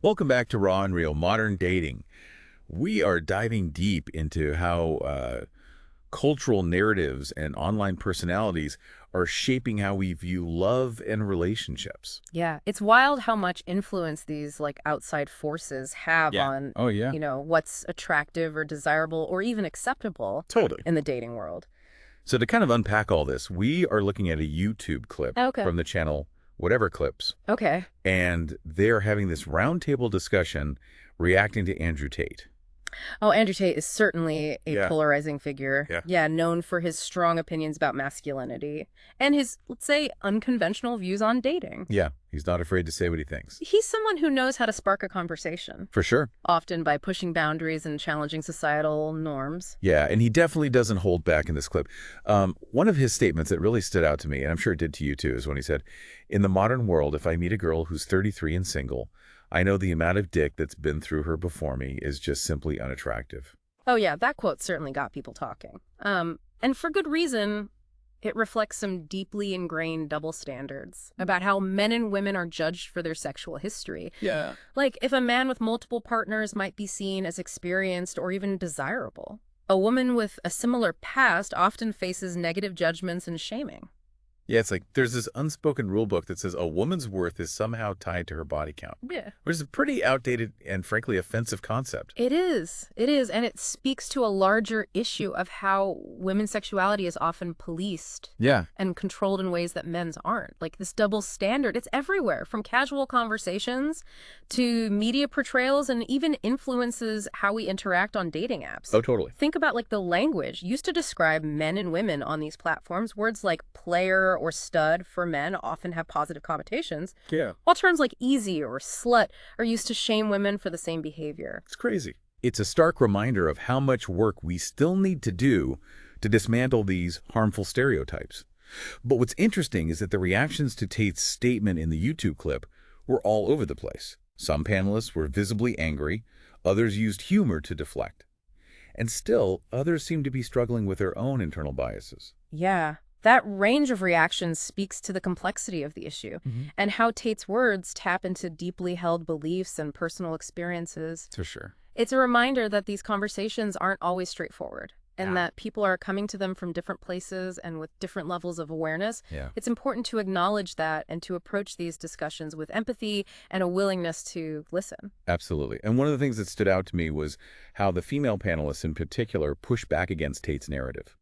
Welcome back to Raw and Real Modern Dating. We are diving deep into how cultural narratives and online personalities are shaping how we view love and relationships. Yeah, it's wild how much influence these outside forces have Yeah. on, Oh, yeah. what's attractive or desirable or even acceptable Totally. in the dating world. So to kind of unpack all this, we are looking at a YouTube clip Okay. from the channel Whatever Clips, Okay. and they're having this roundtable discussion reacting to Andrew Tate. Oh, Andrew Tate is certainly a Yeah. polarizing figure. Yeah. Yeah, known for his strong opinions about masculinity and his, let's say, unconventional views on dating. Yeah, he's not afraid to say what he thinks. He's someone who knows how to spark a conversation, For sure. often by pushing boundaries and challenging societal norms. Yeah, and he definitely doesn't hold back in this clip. One of his statements that really stood out to me, and I'm sure it did to you too, is when he said, "In the modern world, if I meet a girl who's 33 and single, I know the amount of dick that's been through her before me is just simply unattractive." Oh, yeah, that quote certainly got people talking. And for good reason. It reflects some deeply ingrained double standards about how men and women are judged for their sexual history. Yeah. Like, if a man with multiple partners might be seen as experienced or even desirable, a woman with a similar past often faces negative judgments and shaming. Yeah, it's like there's this unspoken rule book that says a woman's worth is somehow tied to her body count, Yeah. which is a pretty outdated and frankly offensive concept. It is. It is. And it speaks to a larger issue of how women's sexuality is often policed Yeah. and controlled in ways that men's aren't. Like this double standard, it's everywhere, from casual conversations to media portrayals and even influences how we interact on dating apps. Oh, totally. Think about the language used to describe men and women on these platforms. Words like player or stud for men often have positive connotations, Yeah. while terms like easy or slut are used to shame women for the same behavior. It's crazy. It's a stark reminder of how much work we still need to do to dismantle these harmful stereotypes. But what's interesting is that the reactions to Tate's statement in the YouTube clip were all over the place. Some panelists were visibly angry, others used humor to deflect. And still, others seem to be struggling with their own internal biases. Yeah. That range of reactions speaks to the complexity of the issue and how Tate's words tap into deeply held beliefs and personal experiences. For sure. It's a reminder that these conversations aren't always straightforward and Yeah. that people are coming to them from different places and with different levels of awareness. Yeah. It's important to acknowledge that and to approach these discussions with empathy and a willingness to listen. Absolutely. And one of the things that stood out to me was how the female panelists in particular pushed back against Tate's narrative.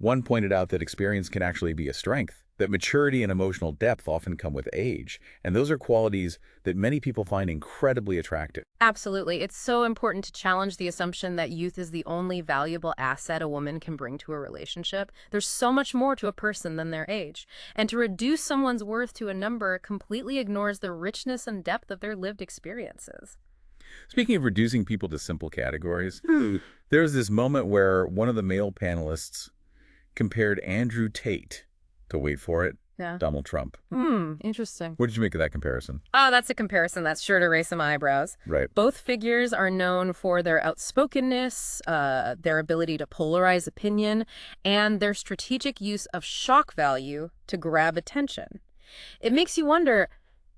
One pointed out that experience can actually be a strength, that maturity and emotional depth often come with age, and those are qualities that many people find incredibly attractive. Absolutely. It's so important to challenge the assumption that youth is the only valuable asset a woman can bring to a relationship. There's so much more to a person than their age. And to reduce someone's worth to a number completely ignores the richness and depth of their lived experiences. Speaking of reducing people to simple categories, there's this moment where one of the male panelists compared Andrew Tate to, wait for it, Yeah. Donald Trump. Interesting. What did you make of that comparison? Oh, that's a comparison that's sure to raise some eyebrows. Right. Both figures are known for their outspokenness, their ability to polarize opinion, and their strategic use of shock value to grab attention. It makes you wonder,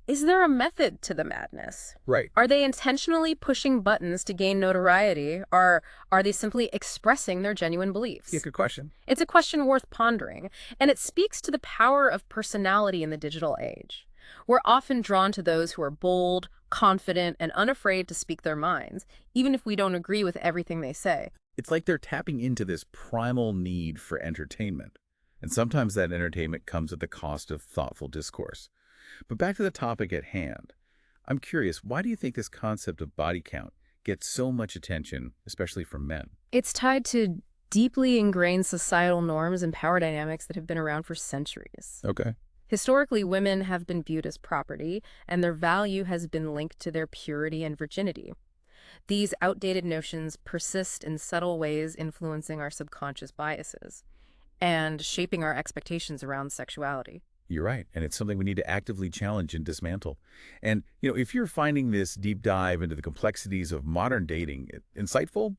is there a method to the madness? Right. Are they intentionally pushing buttons to gain notoriety, or are they simply expressing their genuine beliefs? Yeah, good question. It's a question worth pondering, and it speaks to the power of personality in the digital age. We're often drawn to those who are bold, confident, and unafraid to speak their minds, even if we don't agree with everything they say. It's like they're tapping into this primal need for entertainment. And sometimes that entertainment comes at the cost of thoughtful discourse. But back to the topic at hand. I'm curious, why do you think this concept of body count gets so much attention, especially from men? It's tied to deeply ingrained societal norms and power dynamics that have been around for centuries. Okay. Historically, women have been viewed as property, and their value has been linked to their purity and virginity. These outdated notions persist in subtle ways, influencing our subconscious biases and shaping our expectations around sexuality. You're right. And it's something we need to actively challenge and dismantle. And, if you're finding this deep dive into the complexities of modern dating insightful,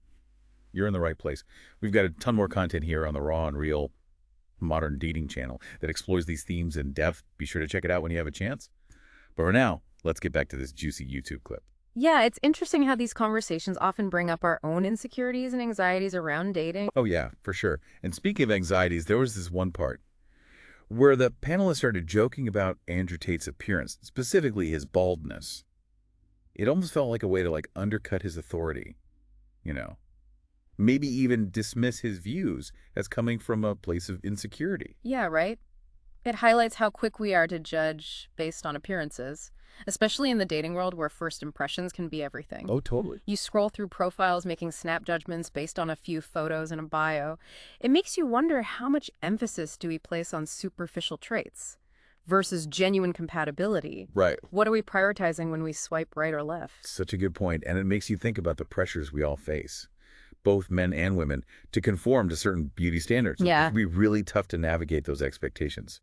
you're in the right place. We've got a ton more content here on the Raw and Real Modern Dating channel that explores these themes in depth. Be sure to check it out when you have a chance. But for now, let's get back to this juicy YouTube clip. Yeah, it's interesting how these conversations often bring up our own insecurities and anxieties around dating. Oh yeah, for sure. And speaking of anxieties, there was this one part where the panelists started joking about Andrew Tate's appearance, specifically his baldness. It almost felt like a way to undercut his authority, you know. Maybe even dismiss his views as coming from a place of insecurity. Yeah, right? It highlights how quick we are to judge based on appearances, especially in the dating world where first impressions can be everything. Oh, totally. You scroll through profiles making snap judgments based on a few photos and a bio. It makes you wonder, how much emphasis do we place on superficial traits versus genuine compatibility? Right. What are we prioritizing when we swipe right or left? Such a good point. And it makes you think about the pressures we all face, both men and women, to conform to certain beauty standards. It Yeah. can be really tough to navigate those expectations,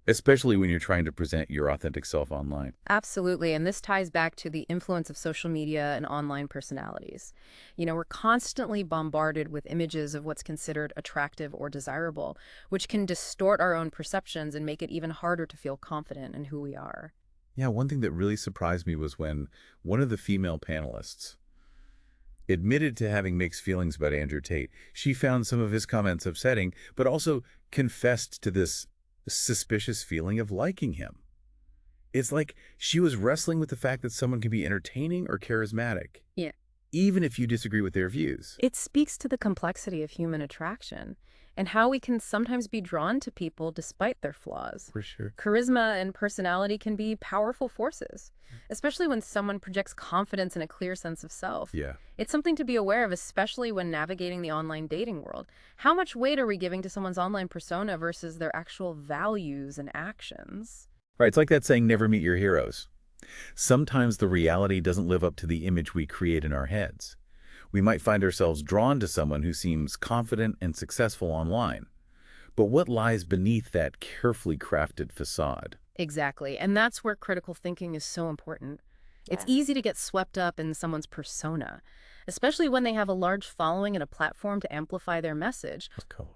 especially when you're trying to present your authentic self online. Absolutely. And this ties back to the influence of social media and online personalities. We're constantly bombarded with images of what's considered attractive or desirable, which can distort our own perceptions and make it even harder to feel confident in who we are. Yeah, one thing that really surprised me was when one of the female panelists admitted to having mixed feelings about Andrew Tate. She found some of his comments upsetting, but also confessed to this suspicious feeling of liking him. It's like she was wrestling with the fact that someone can be entertaining or charismatic, Yeah. even if you disagree with their views. It speaks to the complexity of human attraction and how we can sometimes be drawn to people despite their flaws. For sure. Charisma and personality can be powerful forces, especially when someone projects confidence and a clear sense of self. Yeah. It's something to be aware of, especially when navigating the online dating world. How much weight are we giving to someone's online persona versus their actual values and actions? Right, it's like that saying, never meet your heroes. Sometimes the reality doesn't live up to the image we create in our heads. We might find ourselves drawn to someone who seems confident and successful online. But what lies beneath that carefully crafted facade? Exactly. And that's where critical thinking is so important. It's easy to get swept up in someone's persona, especially when they have a large following and a platform to amplify their message.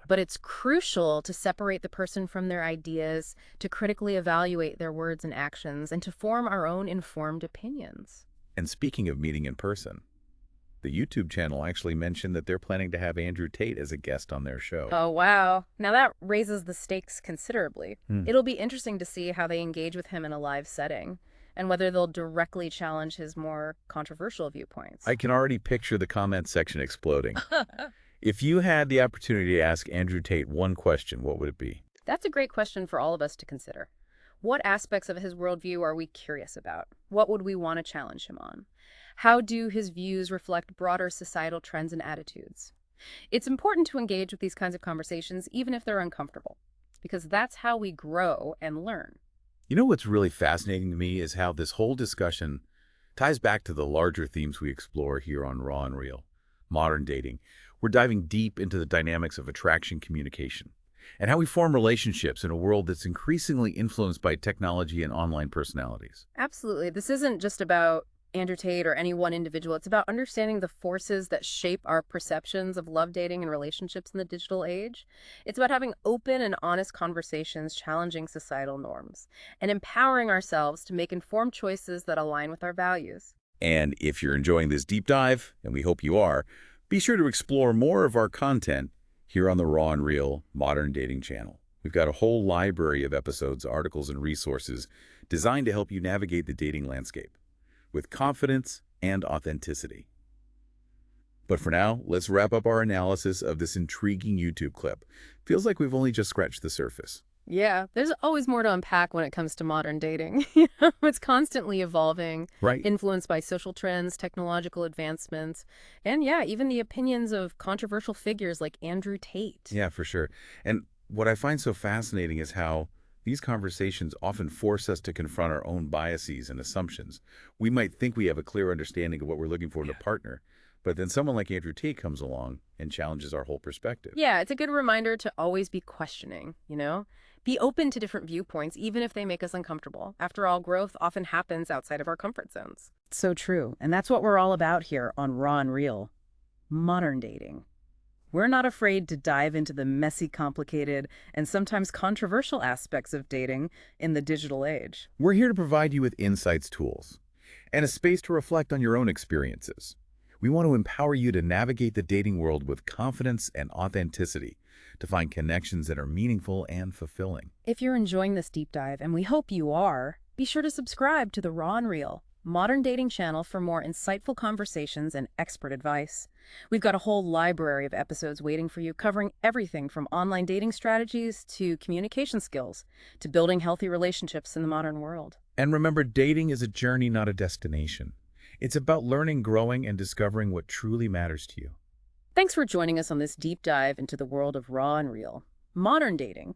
But it's crucial to separate the person from their ideas, to critically evaluate their words and actions, and to form our own informed opinions. And speaking of meeting in person, the YouTube channel actually mentioned that they're planning to have Andrew Tate as a guest on their show. Oh, wow. Now that raises the stakes considerably. Hmm. It'll be interesting to see how they engage with him in a live setting and whether they'll directly challenge his more controversial viewpoints. I can already picture the comment section exploding. If you had the opportunity to ask Andrew Tate one question, what would it be? That's a great question for all of us to consider. What aspects of his worldview are we curious about? What would we want to challenge him on? How do his views reflect broader societal trends and attitudes? It's important to engage with these kinds of conversations, even if they're uncomfortable, because that's how we grow and learn. You know what's really fascinating to me is how this whole discussion ties back to the larger themes we explore here on Raw and Real, modern dating. We're diving deep into the dynamics of attraction communication and how we form relationships in a world that's increasingly influenced by technology and online personalities. Absolutely. This isn't just about Andrew Tate or any one individual. It's about understanding the forces that shape our perceptions of love, dating, and relationships in the digital age. It's about having open and honest conversations, challenging societal norms, and empowering ourselves to make informed choices that align with our values. And if you're enjoying this deep dive, and we hope you are, be sure to explore more of our content here on the Raw and Real Modern Dating channel. We've got a whole library of episodes, articles, and resources designed to help you navigate the dating landscape with confidence and authenticity. But for now, let's wrap up our analysis of this intriguing YouTube clip. Feels like we've only just scratched the surface. Yeah, there's always more to unpack when it comes to modern dating. It's constantly evolving, Right. influenced by social trends, technological advancements, and yeah, even the opinions of controversial figures like Andrew Tate. Yeah, for sure. And what I find so fascinating is how these conversations often force us to confront our own biases and assumptions. We might think we have a clear understanding of what we're looking for in a partner, but then someone like Andrew Tate comes along and challenges our whole perspective. Yeah, it's a good reminder to always be questioning, Be open to different viewpoints, even if they make us uncomfortable. After all, growth often happens outside of our comfort zones. So true. And that's what we're all about here on Raw and Real. Modern dating. We're not afraid to dive into the messy, complicated, and sometimes controversial aspects of dating in the digital age. We're here to provide you with insights, tools, and a space to reflect on your own experiences. We want to empower you to navigate the dating world with confidence and authenticity, to find connections that are meaningful and fulfilling. If you're enjoying this deep dive, and we hope you are, be sure to subscribe to the Raw and Real Modern Dating channel for more insightful conversations and expert advice. We've got a whole library of episodes waiting for you, covering everything from online dating strategies to communication skills to building healthy relationships in the modern world. And remember, dating is a journey, not a destination. It's about learning, growing, and discovering what truly matters to you. Thanks for joining us on this deep dive into the world of Raw and Real Modern Dating.